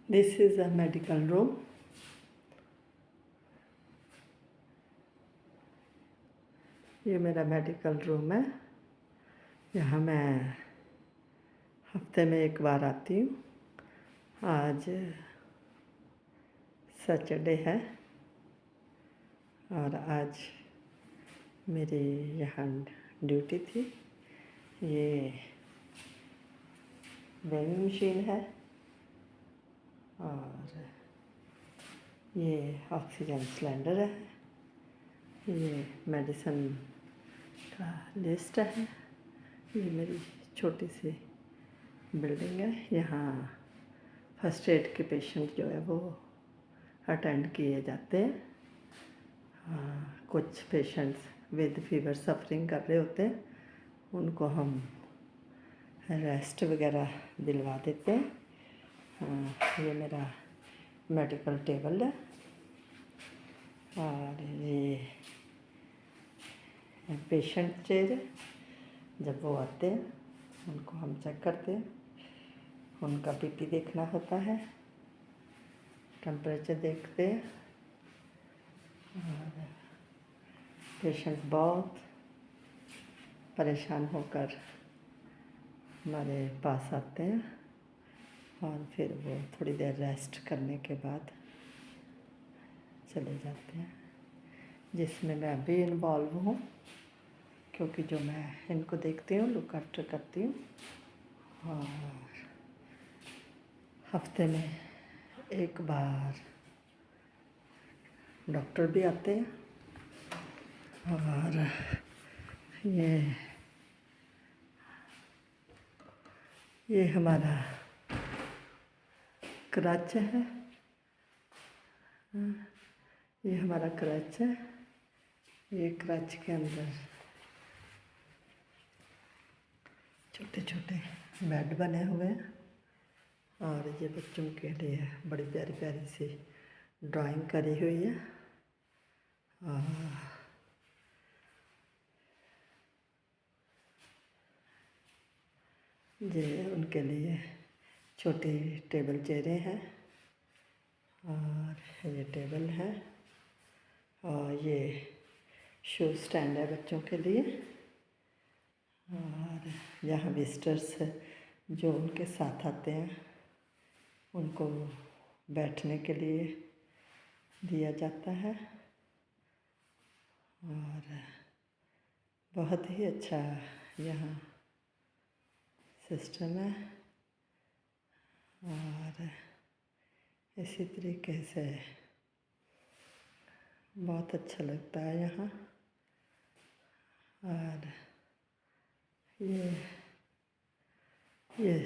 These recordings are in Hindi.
This is a medical room. ये मेरा मेडिकल रूम है। यहाँ मैं हफ्ते में एक बार आती हूँ। आज सैटरडे है और आज मेरी यहाँ ड्यूटी थी। ये वेविंग मशीन है और ये ऑक्सीजन सिलेंडर है। ये मेडिसिन का लिस्ट है। ये मेरी छोटी सी बिल्डिंग है। यहाँ फर्स्ट एड के पेशेंट जो है वो अटेंड किए जाते हैं। कुछ पेशेंट्स विद फीवर सफरिंग कर रहे होते हैं, उनको हम रेस्ट वगैरह दिलवा देते हैं। ये मेरा मेडिकल टेबल है और ये पेशेंट चेयर है। जब वो आते हैं उनको हम चेक करते हैं, उनका बीपी देखना होता है, टेम्परेचर देखते हैं। और पेशेंट बहुत परेशान होकर हमारे पास आते हैं और फिर वो थोड़ी देर रेस्ट करने के बाद चले जाते हैं, जिसमें मैं भी इन्वॉल्व हूँ, क्योंकि जो मैं इनको देखती हूँ, लुक आफ्टर करती हूँ। और हफ्ते में एक बार डॉक्टर भी आते हैं। और ये हमारा क्रच है। ये हमारा क्रच है। ये क्रच के अंदर छोटे छोटे बेड बने हुए हैं और ये बच्चों के लिए बड़ी प्यारी प्यारी सी ड्राइंग करी हुई है। और ये उनके लिए छोटी टेबल चेयरें हैं और ये टेबल है और ये शू स्टैंड है बच्चों के लिए। और यहाँ विजिटर्स जो उनके साथ आते हैं उनको बैठने के लिए दिया जाता है। और बहुत ही अच्छा यहाँ सिस्टम है। और इसी तरीके से बहुत अच्छा लगता है यहाँ। और ये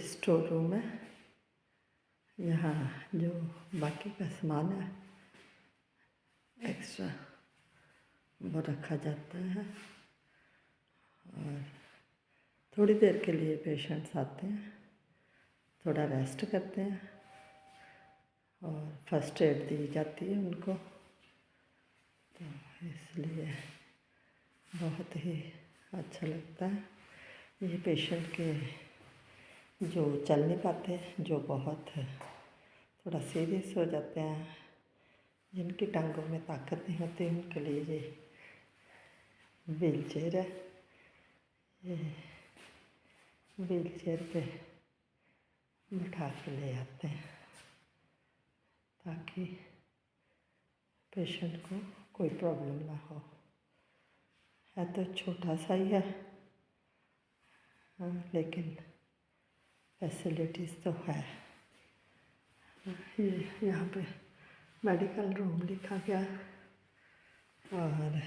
स्टोर रूम है। यहाँ जो बाकी का सामान है एक्स्ट्रा वो रखा जाता है। और थोड़ी देर के लिए पेशेंट्स आते हैं, थोड़ा रेस्ट करते हैं और फर्स्ट एड दी जाती है उनको। तो इसलिए बहुत ही अच्छा लगता है। ये पेशेंट के जो चल नहीं पाते, जो बहुत थोड़ा सीरियस हो जाते हैं, जिनकी टांगों में ताकत नहीं होती, उनके लिए ये व्हील चेयर है। ये व्हील चेयर पे बिठा के ले आते हैं ताकि पेशेंट को कोई प्रॉब्लम ना हो। है तो छोटा सा ही है, लेकिन फैसिलिटीज़ तो है। ये यहाँ पे मेडिकल रूम लिखा गया और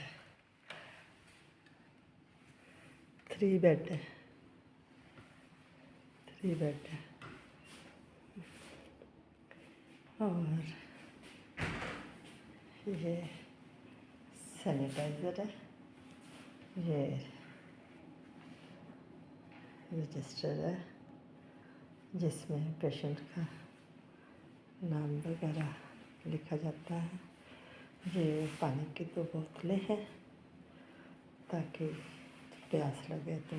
3 बेड है। 3 बेड है। और ये सैनिटाइज़र है। ये रजिस्टर है जिसमें पेशेंट का नाम वगैरह लिखा जाता है। ये पानी की 2 बोतलें हैं ताकि प्यास लगे तो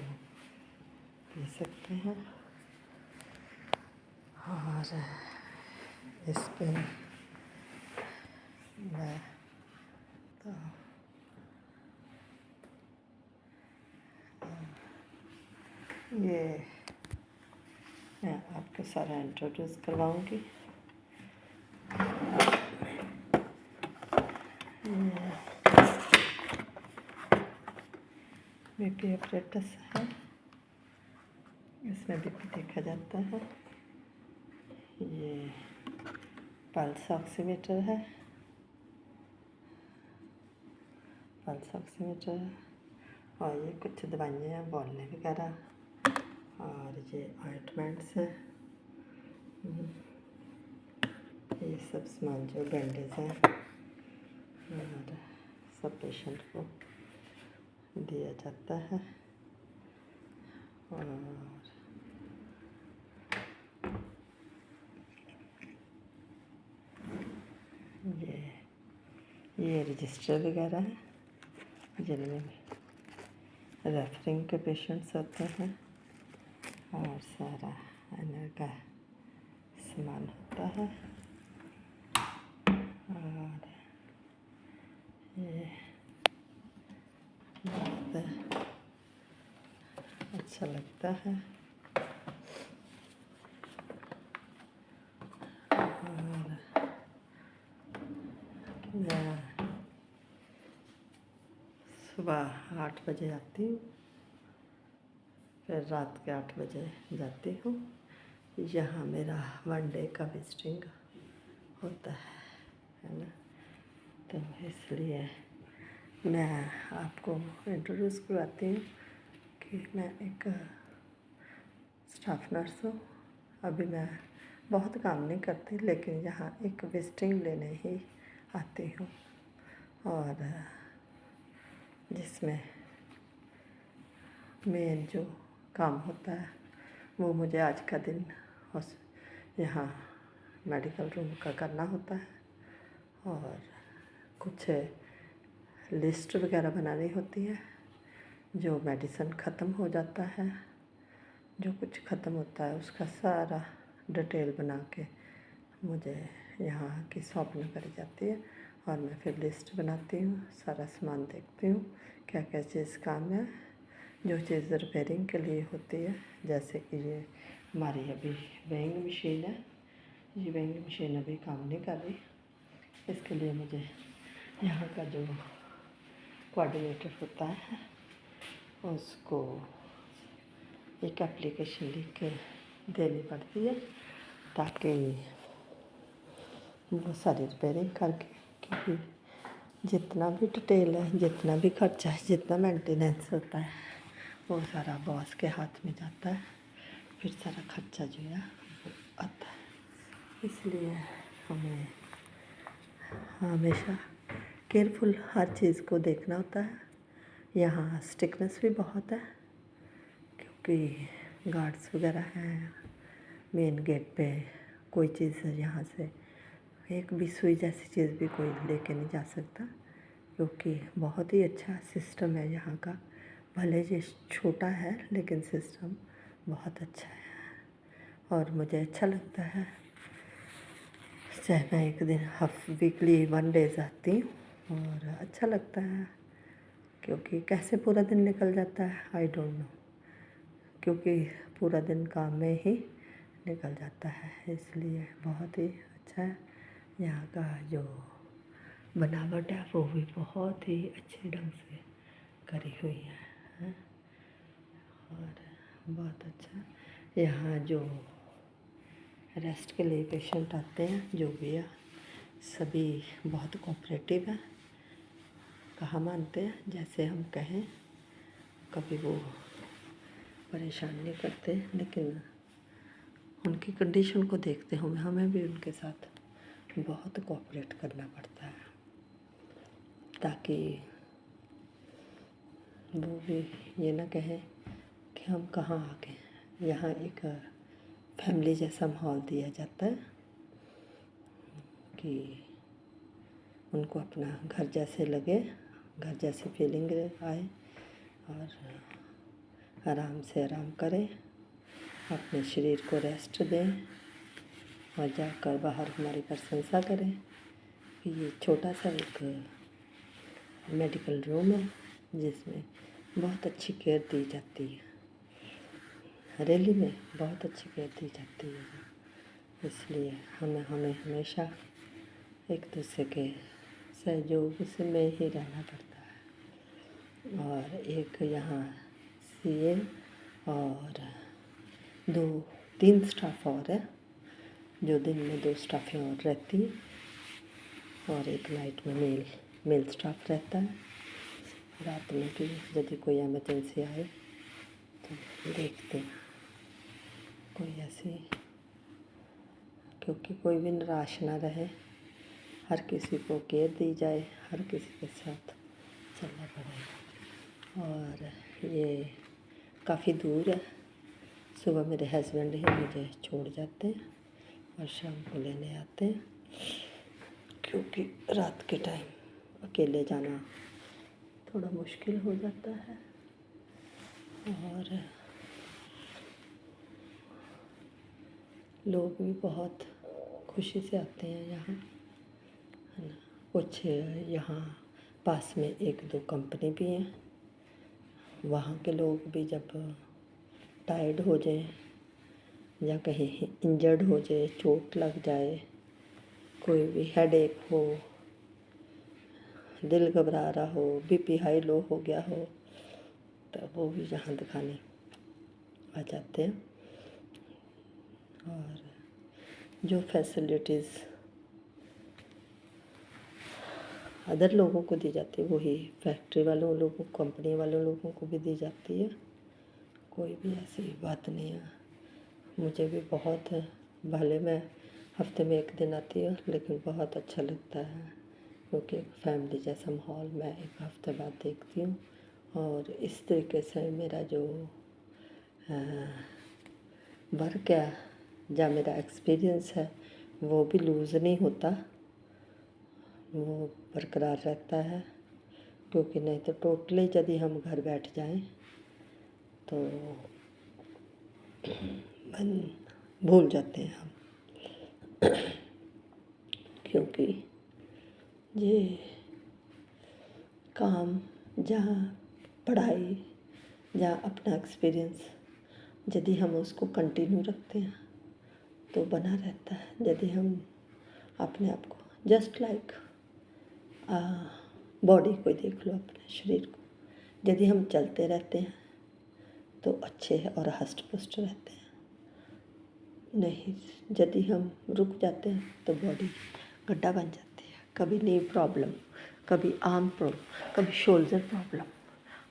पी सकते हैं। और इस पे मैं तो ये मैं आपको सारा इंट्रोड्यूस करवाऊंगी। बीपी ऑपरेटस है, इसमें बीपी देखा जाता है। ये पल्स ऑक्सीमीटर है, पल्स ऑक्सीमीटर है। और ये कुछ दवाइयाँ हैं, बॉलने वगैरह, और ये ऑइंटमेंट्स है। ये सब सामान जो बैंडेज हैं और सब पेशेंट को दिया जाता है। और ये रजिस्टर वगैरह है जिनमें रेफरिंग के पेशेंट्स होते हैं और सारा एनर का सामान होता है। और ये बहुत अच्छा लगता है। और मैं सुबह 8 बजे आती हूँ, फिर रात के 8 बजे जाती हूँ। यहाँ मेरा 1 डे का विजिटिंग होता है ना। तो इसलिए मैं आपको इंट्रोड्यूस करवाती हूँ कि मैं एक स्टाफ नर्स हूँ। अभी मैं बहुत काम नहीं करती, लेकिन यहाँ एक विजिटिंग लेने ही आती हूँ, और जिसमें मेन जो काम होता है वो मुझे आज का दिन यहाँ मेडिकल रूम का करना होता है। और कुछ लिस्ट वगैरह बनानी होती है, जो मेडिसिन ख़त्म हो जाता है, जो कुछ ख़त्म होता है उसका सारा डिटेल बना के मुझे यहाँ की सौंपनी करी जाती है। और मैं फिर लिस्ट बनाती हूँ, सारा सामान देखती हूँ क्या क्या चीज़ काम है, जो चीज़ रिपेयरिंग के लिए होती है। जैसे कि ये हमारी अभी वेइंग मशीन है, ये वेइंग मशीन अभी काम नहीं कर रही। इसके लिए मुझे यहाँ का जो कोऑर्डिनेटर होता है उसको एक एप्लीकेशन लिख के देनी पड़ती है, ताकि वो सारी रिपेयरिंग करके, क्योंकि जितना भी डिटेल है, जितना भी खर्चा है, जितना मेंटेनेंस होता है, वो सारा बॉस के हाथ में जाता है। फिर सारा खर्चा जो है वो आता है। इसलिए हमें हमेशा केयरफुल हर चीज़ को देखना होता है। यहाँ स्ट्रिक्टनेस भी बहुत है, क्योंकि गार्ड्स वगैरह हैं मेन गेट पे। कोई चीज़ यहाँ से एक भी सुई जैसी चीज़ भी कोई लेके नहीं जा सकता, क्योंकि बहुत ही अच्छा सिस्टम है यहाँ का। भले ये छोटा है, लेकिन सिस्टम बहुत अच्छा है और मुझे अच्छा लगता है। चाहे मैं एक दिन वीकली 1 डेज़ आती हूँ और अच्छा लगता है, क्योंकि कैसे पूरा दिन निकल जाता है आई डोंट नो, क्योंकि पूरा दिन काम में ही निकल जाता है। इसलिए बहुत ही अच्छा है। यहाँ का जो बनावट है वो भी बहुत ही अच्छे ढंग से करी हुई है और बहुत अच्छा। यहाँ जो रेस्ट के लिए पेशेंट आते हैं, जो भी है, सभी बहुत कोऑपरेटिव हैं, कहा मानते हैं, जैसे हम कहें। कभी वो परेशान नहीं करते, लेकिन उनकी कंडीशन को देखते हुए हमें भी उनके साथ बहुत कोऑपरेट करना पड़ता है, ताकि वो भी ये ना कहें कि हम कहाँ आ गए। यहाँ एक फैमिली जैसा माहौल दिया जाता है कि उनको अपना घर जैसे लगे, घर जैसी फीलिंग आए और आराम से आराम करें, अपने शरीर को रेस्ट दें और जाकर बाहर हमारी प्रशंसा करें कि ये छोटा सा एक मेडिकल रूम है जिसमें बहुत अच्छी केयर दी जाती है। हरेली में बहुत अच्छी केयर दी जाती है, इसलिए हमें हमेशा एक दूसरे के सहयोग में ही रहना पड़ता है। और एक यहाँ सीए और 2-3 स्टाफ और है, जो दिन में 2 स्टाफें और रहती हैं और एक नाइट में मेल स्टाफ रहता है। रात में भी यदि कोई इमरजेंसी आए तो देखते हैं कोई ऐसी, क्योंकि कोई भी निराश ना रहे, हर किसी को केयर दी जाए, हर किसी के साथ चलना पड़ेगा। और ये काफ़ी दूर है, सुबह मेरे हस्बैंड ही मुझे छोड़ जाते हैं और शाम को लेने आते हैं, क्योंकि रात के टाइम अकेले जाना थोड़ा मुश्किल हो जाता है। और लोग भी बहुत खुशी से आते हैं यहाँ, है ना। कुछ यहाँ पास में 1-2 कंपनी भी हैं, वहाँ के लोग भी जब टायर्ड हो जाए या कहीं इंजर्ड हो जाए, चोट लग जाए, कोई भी हेडेक हो, दिल घबरा रहा हो, बीपी हाई लो हो गया हो, तो वो भी यहाँ दिखाने आ जाते हैं। और जो फैसिलिटीज़ अदर लोगों को दी जाती है वही फैक्ट्री वालों लोगों, कंपनी वालों लोगों को भी दी जाती है। कोई भी ऐसी बात नहीं है। मुझे भी बहुत, भले मैं हफ्ते में 1 दिन आती हूँ, लेकिन बहुत अच्छा लगता है, क्योंकि एक फैमिली जैसा माहौल मैं 1 हफ्ते बाद देखती हूँ। और इस तरीके से मेरा जो वर्क है या मेरा एक्सपीरियंस है वो भी लूज़ नहीं होता, वो बरकरार रहता है। क्योंकि नहीं तो टोटली यदि हम घर बैठ जाएं तो भूल जाते हैं हम, क्योंकि ये काम जहाँ पढ़ाई या अपना एक्सपीरियंस यदि हम उसको कंटिन्यू रखते हैं तो बना रहता है। यदि हम अपने आप को जस्ट लाइक बॉडी को देख लो, अपने शरीर को, यदि हम चलते रहते हैं तो अच्छे और हष्ट पुष्ट रहते हैं। नहीं, यदि हम रुक जाते हैं तो बॉडी गड्ढा बन जाती है। कभी नी प्रॉब्लम, कभी आर्म प्रॉब्लम, कभी शोल्डर प्रॉब्लम,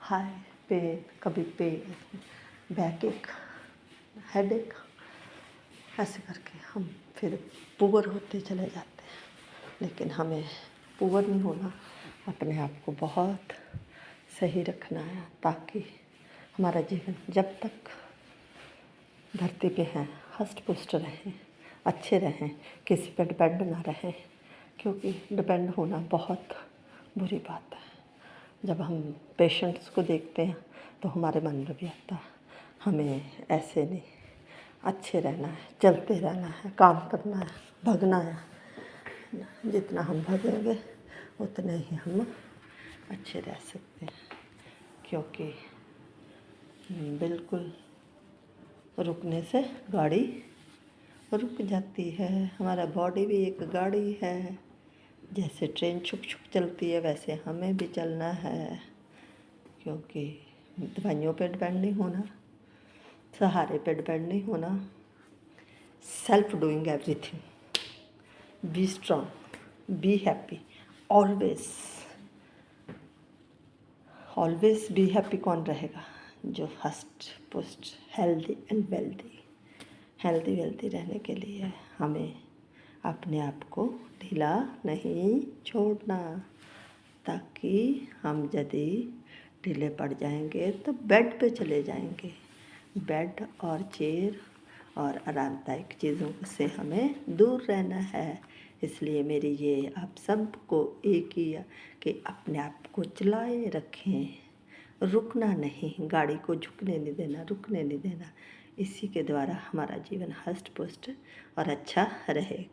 हाई पेन, कभी पेन, बैक एक, हेड एक, ऐसे करके हम फिर पुअर होते चले जाते हैं। लेकिन हमें पुअर नहीं होना, अपने आप को बहुत सही रखना है, ताकि हमारा जीवन जब तक धरती पे हैं हष्ट पुष्ट रहें, अच्छे रहें, किसी पर डिपेंड ना रहें। क्योंकि डिपेंड होना बहुत बुरी बात है। जब हम पेशेंट्स को देखते हैं तो हमारे मन में भी आता है हमें ऐसे नहीं, अच्छे रहना है, चलते रहना है, काम करना है, भगना है। जितना हम भगेंगे उतने ही हम अच्छे रह सकते हैं। क्योंकि बिल्कुल रुकने से गाड़ी रुक जाती है। हमारा बॉडी भी एक गाड़ी है, जैसे ट्रेन छुक छुक चलती है वैसे हमें भी चलना है। क्योंकि दवाइयों पे डिपेंड नहीं होना, सहारे पे डिपेंड नहीं होना, self doing everything. Be strong, be happy, always always be happy. कौन रहेगा? जो हष्ट पुष्ट, हेल्दी एंड वेल्दी रहने के लिए हमें अपने आप को ढीला नहीं छोड़ना, ताकि हम यदि ढीले पड़ जाएंगे तो बेड पे चले जाएंगे। बेड और चेयर और आरामदायक चीज़ों से हमें दूर रहना है। इसलिए मेरी ये आप सबको एक ही कि अपने आप को चलाए रखें, रुकना नहीं, गाड़ी को झुकने नहीं देना, रुकने नहीं देना। इसी के द्वारा हमारा जीवन हष्ट पुष्ट और अच्छा रहेगा।